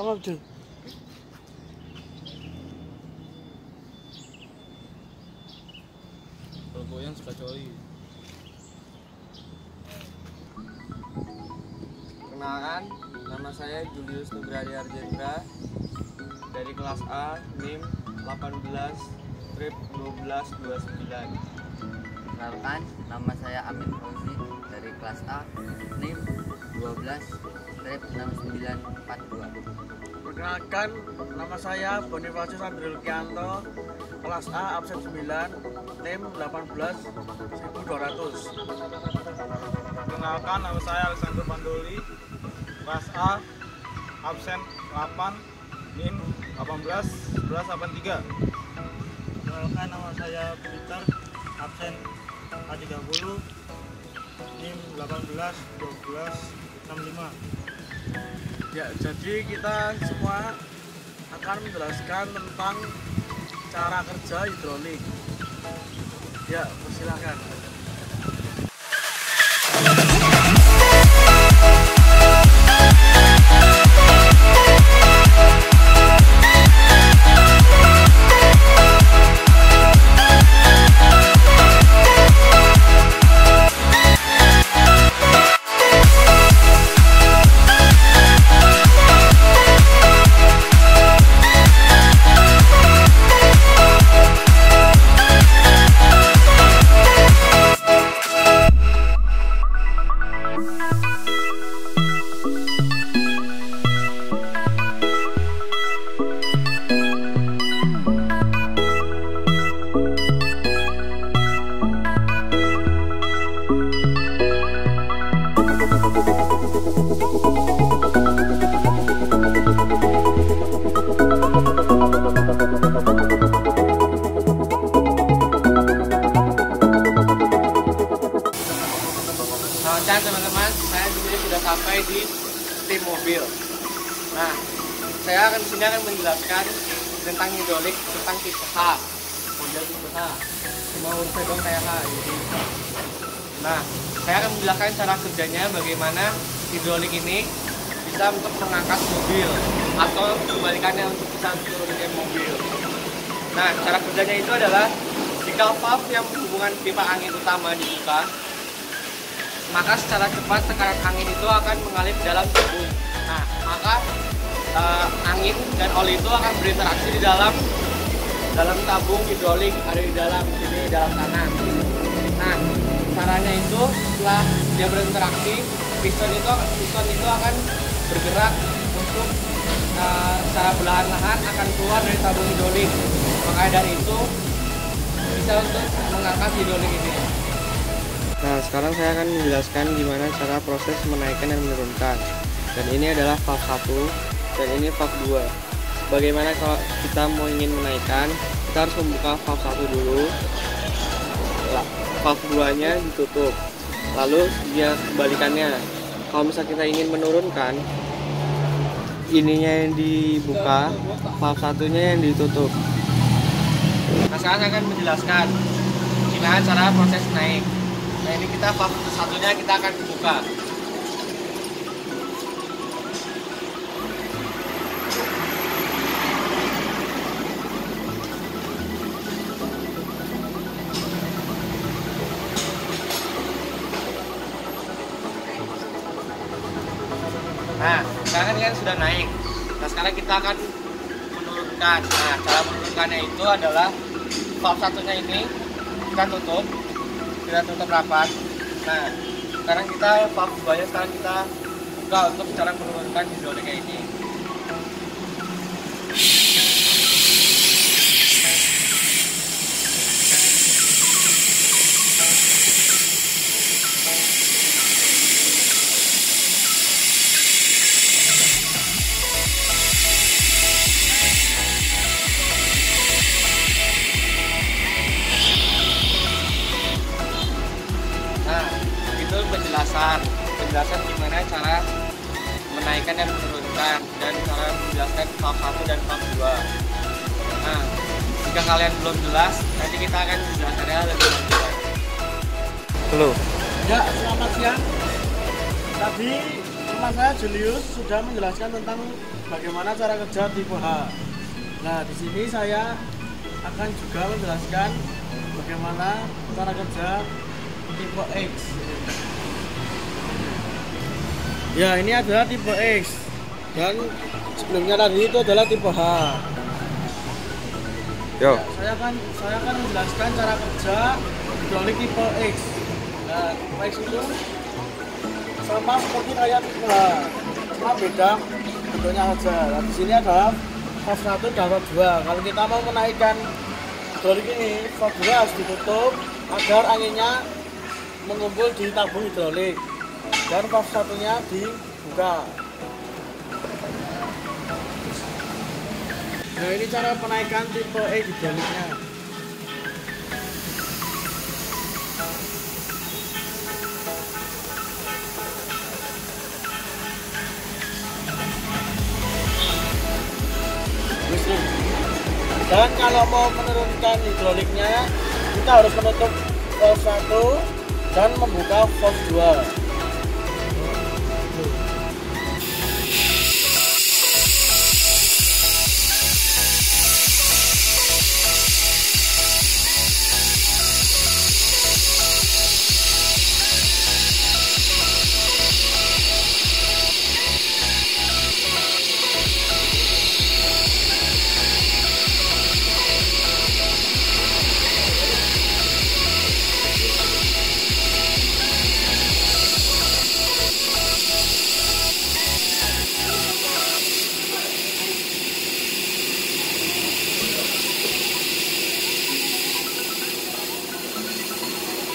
Apa tuh? Kalau goyang suka coli. Perkenalkan, nama saya Julius Nugradi Arjendra dari kelas A, NIM 18 strip 1229. Perkenalkan, nama saya Amin Fauzi dari kelas A, NIM 12 strip 6942. Perkenalkan, nama saya Bonifasius Andril Kianto, kelas A, absen 9, NIM 18.1200. Perkenalkan, nama saya Alexander Pandoli, kelas A, absen 8, NIM 18.1183. Perkenalkan, nama saya Peter, absen A30, NIM 18.12.65. Ya, jadi kita semua akan menjelaskan tentang cara kerja hidrolik. Ya, persilakan. Selamat teman-teman, saya di sini sudah sampai di tim mobil. Nah, saya akan menjelaskan tentang hidrolik, tentang tipe H, model tipe H. Mau saya dong kayak H gitu. Nah, saya akan menjelaskan cara kerjanya, bagaimana hidrolik ini bisa untuk mengangkat mobil atau kebalikannya untuk bisa menurunkan mobil. Nah, cara kerjanya itu adalah jika valve yang menghubungkan pipa angin utama dibuka, maka secara cepat tekanan angin itu akan mengalir ke dalam tabung. Nah, maka angin dan oli itu akan berinteraksi di dalam tabung hidrolik, ada di dalam sini, dalam tanah. Nah, caranya itu setelah dia berinteraksi, piston itu akan bergerak untuk secara perlahan-lahan akan keluar dari tabung hidrolik. Makanya dari itu bisa untuk mengangkat hidrolik ini. Nah, sekarang saya akan menjelaskan gimana cara proses menaikkan dan menurunkan. Dan ini adalah valve 1 dan ini valve 2. Bagaimana kalau kita mau ingin menaikkan, kita harus membuka valve 1 dulu. Valve 2-nya ditutup. Lalu dia kebalikannya. Kalau misalnya kita ingin menurunkan, ininya yang dibuka, valve 1-nya yang ditutup. Nah, sekarang saya akan menjelaskan gimana cara proses naik. Nah, ini kita valve satunya kita akan buka. Nah, sekarang ini kan sudah naik. Nah, sekarang kita akan menurunkan. Nah, cara menurunkannya itu adalah valve satunya ini kita tutup rapat. Nah, sekarang kita valve 2-nya sekarang kita buka untuk cara menurunkan hidroliknya ini. Penjelasan gimana cara menaikkan dan menurunkan, dan cara menjelaskan valve 1 dan valve 2. Nah, jika kalian belum jelas, nanti kita akan menjelaskannya lebih lanjut. Halo. Ya, selamat siang. Tadi nama saya Julius sudah menjelaskan tentang bagaimana cara kerja tipe H. Nah, di sini saya akan juga menjelaskan bagaimana cara kerja tipe X. Ya, ini adalah tipe X dan sebelumnya tadi itu adalah tipe H. Yo. Ya, saya akan menjelaskan cara kerja hidrolik tipe X. Nah, tipe X itu sama seperti kayak tipe H, cuma beda bentuknya saja. Nah, di sini adalah valve 1 dan valve 2. Kalau kita mau menaikkan hidrolik ini, valve 2 harus ditutup agar anginnya mengumpul di tabung hidrolik dan valve satunya dibuka. Nah, ini cara penaikan tipe X hidroliknya. Dan kalau mau menurunkan hidroliknya, kita harus menutup valve 1 dan membuka valve 2.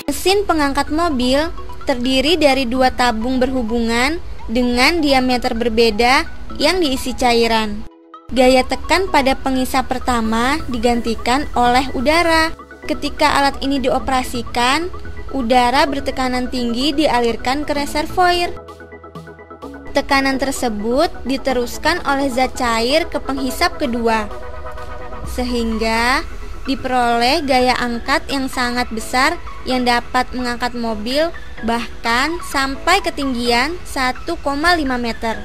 Mesin pengangkat mobil terdiri dari 2 tabung berhubungan dengan diameter berbeda yang diisi cairan. Gaya tekan pada pengisap pertama digantikan oleh udara. Ketika alat ini dioperasikan, udara bertekanan tinggi dialirkan ke reservoir. Tekanan tersebut diteruskan oleh zat cair ke penghisap kedua, sehingga diperoleh gaya angkat yang sangat besar yang dapat mengangkat mobil bahkan sampai ketinggian 1,5 meter.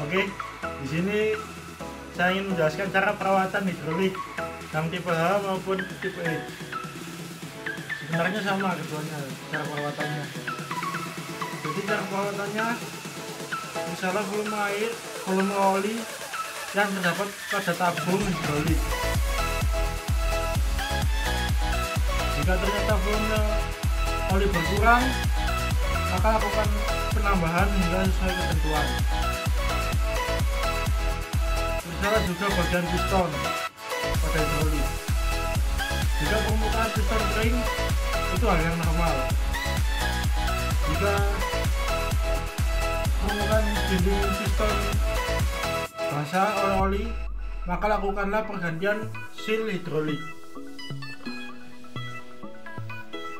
Oke, di sini saya ingin menjelaskan cara perawatan hidrolik yang tipe H maupun tipe E. Sebenarnya sama keduanya cara perawatannya. Jadi cara perawatannya, misalnya volume air, volume oli yang terdapat pada tabung hidrolik. Jika ternyata volume oli berkurang, maka lakukan penambahan hingga sesuai ketentuan. Misalnya juga bagian piston pada hidrolik. Jika permukaan piston kering, itu hal yang normal. Jika permukaan dinding piston basah oleh oli, maka lakukanlah pergantian seal hidrolik.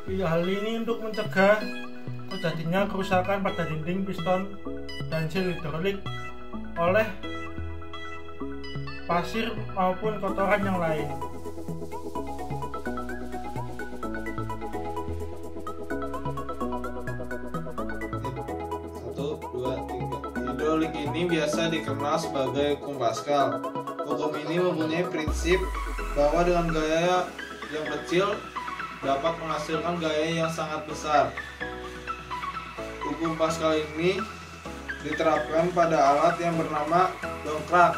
Hal ini untuk mencegah terjadinya kerusakan pada dinding piston dan seal hidrolik oleh pasir maupun kotoran yang lain. Hidrolik ini biasa dikenal sebagai hukum Pascal. Hukum ini mempunyai prinsip bahwa dengan gaya yang kecil dapat menghasilkan gaya yang sangat besar. Hukum Pascal ini diterapkan pada alat yang bernama dongkrak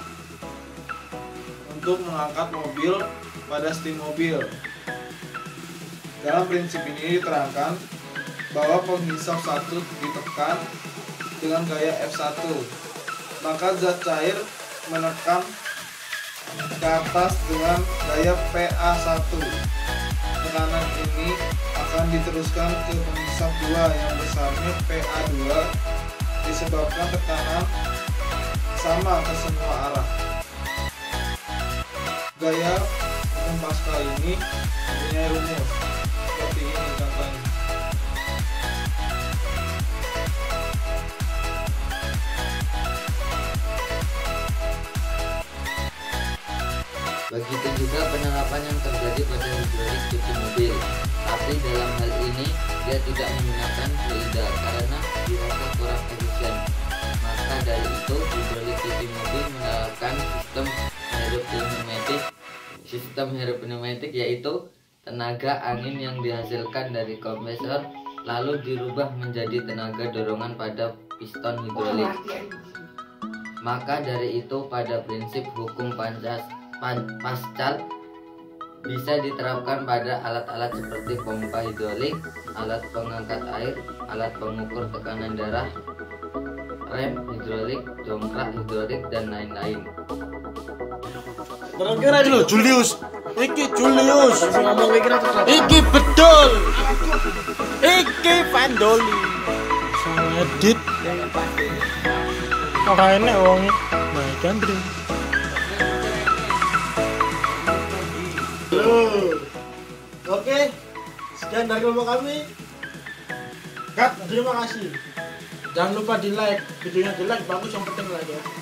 untuk mengangkat mobil pada stim mobil. Dalam prinsip ini diterangkan bahwa penghisap 1 ditekan dengan gaya F1, maka zat cair menekan ke atas dengan gaya PA1. Tekanan ini akan diteruskan ke penghisap 2 yang besarnya PA2 disebabkan tekanan sama ke semua arah. Gaya hukum Pascal ini mempunyai rumus seperti ini contohnya. Begitu juga penerapan yang terjadi pada hidrolik cuci mobil. Tapi dalam hal ini dia tidak menggunakan fluida karena dirasa kurang efisien. dari itu, hidrolik cuci mobil menerapkan sistem hidropneumatik yaitu tenaga angin yang dihasilkan dari kompresor lalu dirubah menjadi tenaga dorongan pada piston hidrolik. Maka dari itu pada prinsip hukum Pascal bisa diterapkan pada alat-alat seperti pompa hidrolik, alat pengangkat air, alat pengukur tekanan darah, rem hidrolik, dongkrak hidrolik, dan lain-lain. Kira-kira dulu Julius. Iki Julius. Ngomong kira iki betul. Iki Vandoli. Sang edit. Ora enek wong. Nah, Gandri. Oke. Sekian dari kelompok kami. Terima kasih. Jangan lupa di like, videonya di like, bagus, yang penting like ya.